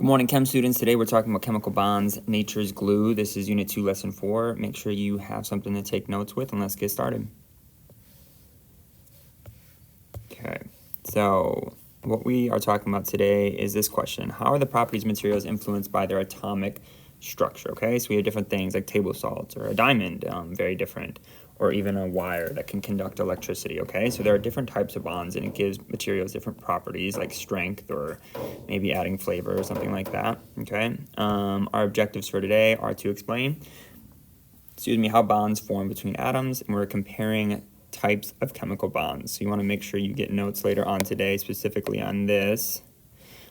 Good morning, Chem students. Today we're talking about chemical bonds, nature's glue. This is Unit 2, Lesson 4. Make sure you have something to take notes with, and let's get started. Okay, so what we are talking about today is this question. How are the properties of materials influenced by their atomic structure? Okay, so we have different things like table salt or a diamond, very different, or even a wire that can conduct electricity, okay? So there are different types of bonds, and it gives materials different properties like strength or maybe adding flavor or something like that, okay? Our objectives for today are to explain, how bonds form between atoms, and we're comparing types of chemical bonds. So you want to make sure you get notes later on today specifically on this.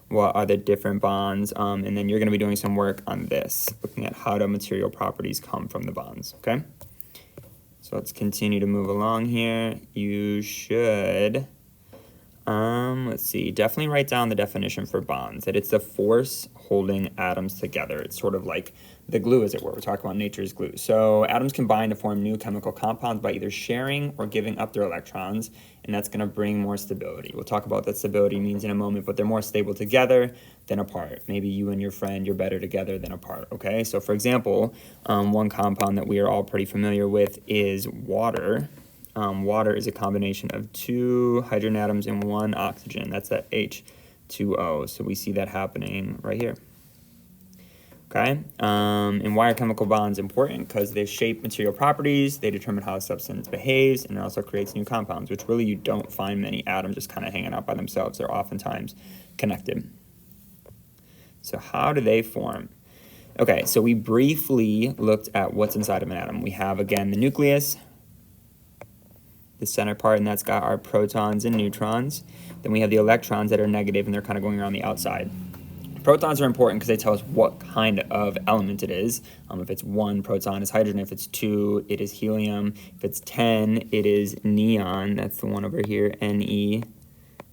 What are the different bonds? And then you're going to be doing some work on this, looking at how do material properties come from the bonds, okay? So let's continue to move along here. You should, definitely write down the definition for bonds, that it's the force holding atoms together. It's sort of like the glue, as it were. We're talking about nature's glue. So atoms combine to form new chemical compounds by either sharing or giving up their electrons, and that's going to bring more stability. We'll talk about what that stability means in a moment, but they're more stable together than apart. Maybe you and your friend, you're better together than apart, okay? So for example, one compound that we are all pretty familiar with is water. Water is a combination of two hydrogen atoms and one oxygen. That's that H2O. So we see that happening right here. Okay, and why are chemical bonds important? Because they shape material properties, they determine how a substance behaves, and it also creates new compounds, which really you don't find many atoms just kind of hanging out by themselves. They're oftentimes connected. So how do they form? Okay, so we briefly looked at what's inside of an atom. We have, again, the nucleus, the center part, and that's got our protons and neutrons. Then we have the electrons that are negative, and they're kind of going around the outside. Protons are important because they tell us what kind of element it is. If it's 1 proton, it's hydrogen. If it's 2, it is helium. If it's 10, it is neon. That's the one over here, Ne,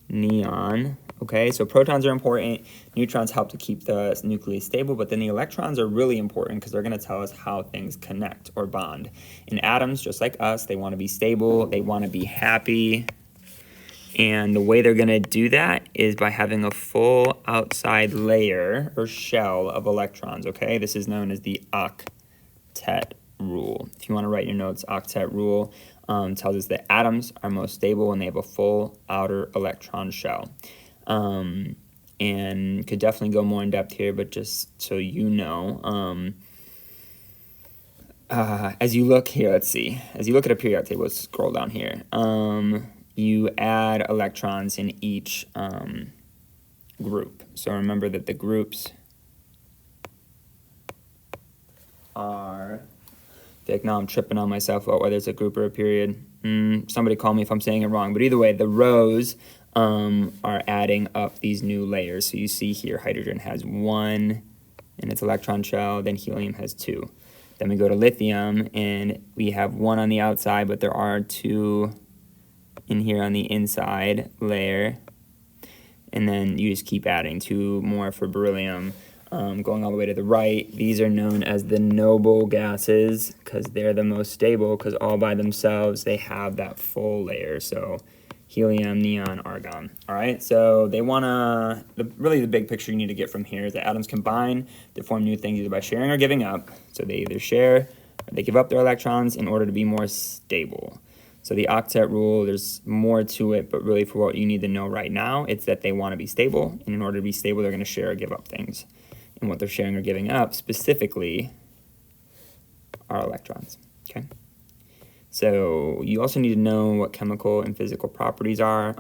neon. Okay, so protons are important. Neutrons help to keep the nucleus stable, but then the electrons are really important because they're going to tell us how things connect or bond. In atoms, just like us, they want to be stable. They want to be happy. And the way they're going to do that is by having a full outside layer or shell of electrons, okay? This is known as the octet rule. If you want to write your notes, octet rule tells us that atoms are most stable when they have a full outer electron shell. And could definitely go more in depth here, but just so you know, as you look here, let's see. As you look at a periodic table, let's scroll down here. You add electrons in each group. So remember that the groups are, now I'm tripping on myself about whether it's a group or a period. Somebody call me if I'm saying it wrong. But either way, the rows are adding up these new layers. So you see here, hydrogen has 1 in its electron shell, then helium has 2. Then we go to lithium, and we have 1 on the outside, but there are 2 in here on the inside layer, and then you just keep adding 2 more for beryllium, going all the way to the right. These are known as the noble gases because they're the most stable, because all by themselves they have that full layer. So helium, neon, argon. All right, so they want to, really the big picture you need to get from here is that atoms combine to form new things either by sharing or giving up. So they either share or they give up their electrons in order to be more stable. So the octet rule, there's more to it, but really for what you need to know right now, it's that they want to be stable. And in order to be stable, they're going to share or give up things. And what they're sharing or giving up specifically are electrons, okay? So you also need to know what chemical and physical properties are.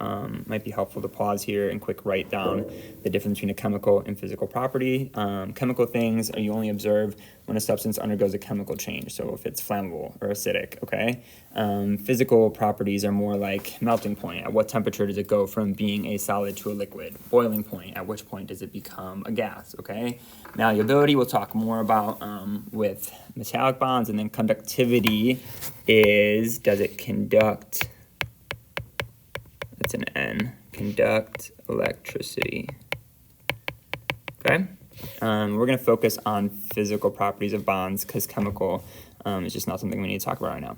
Might be helpful to pause here and quick write down the difference between a chemical and physical property. Chemical things you only observe when a substance undergoes a chemical change. So if it's flammable or acidic, okay? Physical properties are more like melting point. At what temperature does it go from being a solid to a liquid? Boiling point. At which point does it become a gas, okay? Malleability we'll talk more about with metallic bonds, and then conductivity is, does it conduct, that's an N, conduct electricity, okay? We're going to focus on physical properties of bonds because chemical is just not something we need to talk about right now.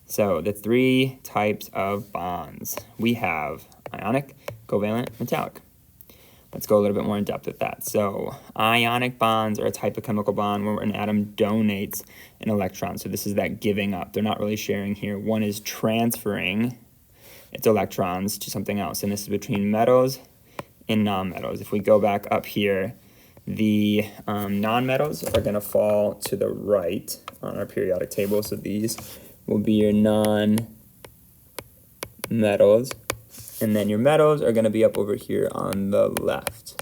So the 3 types of bonds we have: ionic, covalent, metallic. let's go a little bit more in depth with that. So ionic bonds are a type of chemical bond where an atom donates an electron. So this is that giving up. They're not really sharing here. One is transferring its electrons to something else, and this is between metals and nonmetals. If we go back up here, the nonmetals are going to fall to the right on our periodic table. So these will be your non-metals. And then your metals are going to be up over here on the left.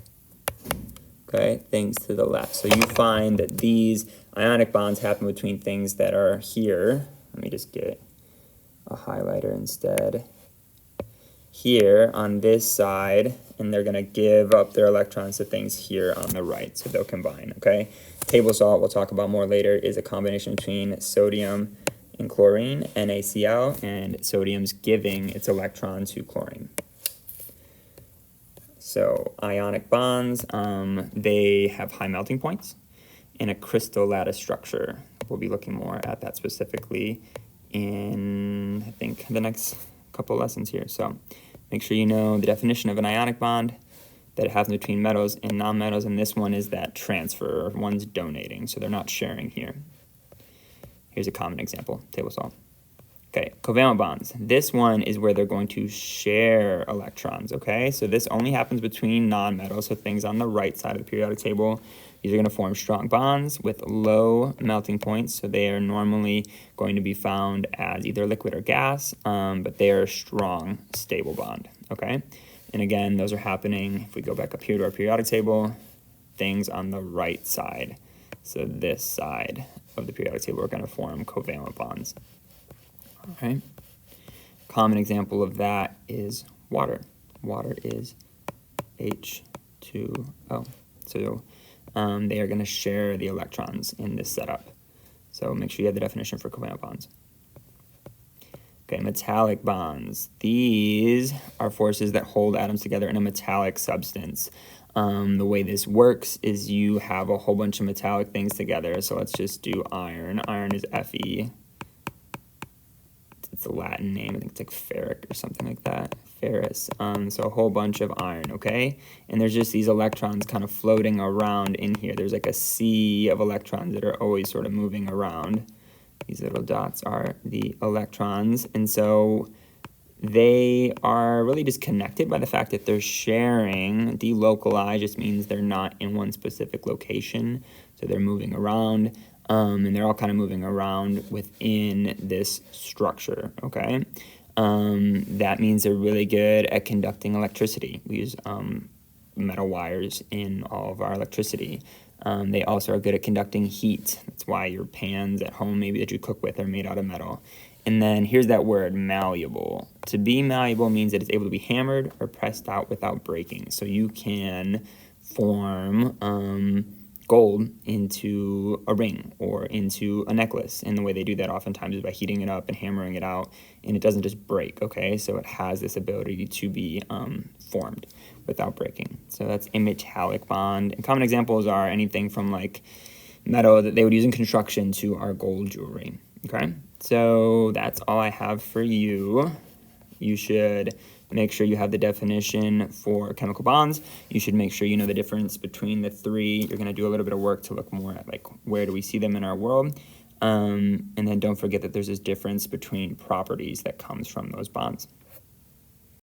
Okay, things to the left. So you find that these ionic bonds happen between things that are here. Let me just get a highlighter instead. Here on this side, and they're going to give up their electrons to things here on the right. So they'll combine, okay? Table salt, we'll talk about more later, is a combination between sodium and chlorine, NaCl, and sodium's giving its electron to chlorine. So ionic bonds, they have high melting points and a crystal lattice structure. We'll be looking more at that specifically in, I think, the next couple lessons here. So make sure you know the definition of an ionic bond, that it happens between metals and nonmetals, and this one is that transfer, or one's donating, so they're not sharing here. Here's a common example, table salt. Okay, covalent bonds. This one is where they're going to share electrons, okay? So this only happens between nonmetals, so things on the right side of the periodic table. These are going to form strong bonds with low melting points, so they are normally going to be found as either liquid or gas, but they are a strong, stable bond, okay? And again, those are happening, if we go back up here to our periodic table, things on the right side. So this side of the periodic table are going to form covalent bonds. All right. Common example of that is water. Water is H2O. So they are going to share the electrons in this setup. So make sure you have the definition for covalent bonds. Okay, metallic bonds. These are forces that hold atoms together in a metallic substance. The way this works is you have a whole bunch of metallic things together. So let's just do iron. Iron is Fe. It's a Latin name. I think it's like ferric or something like that. Ferrous. So a whole bunch of iron, okay? And there's just these electrons kind of floating around in here. There's like a sea of electrons that are always sort of moving around. These little dots are the electrons. And so they are really just connected by the fact that they're sharing. Delocalized just means they're not in one specific location. So they're moving around. And they're all kind of moving around within this structure, okay? That means they're really good at conducting electricity. We use metal wires in all of our electricity. They also are good at conducting heat. That's why your pans at home maybe that you cook with are made out of metal. And then here's that word, malleable. To be malleable means that it's able to be hammered or pressed out without breaking. So you can form gold into a ring or into a necklace. And the way they do that oftentimes is by heating it up and hammering it out. And it doesn't just break, okay? So it has this ability to be formed without breaking. So that's a metallic bond. And common examples are anything from like metal that they would use in construction to our gold jewelry, okay? So that's all I have for you. You should make sure you have the definition for chemical bonds. You should make sure you know the difference between the three. You're going to do a little bit of work to look more at like where do we see them in our world. And then don't forget that there's this difference between properties that comes from those bonds.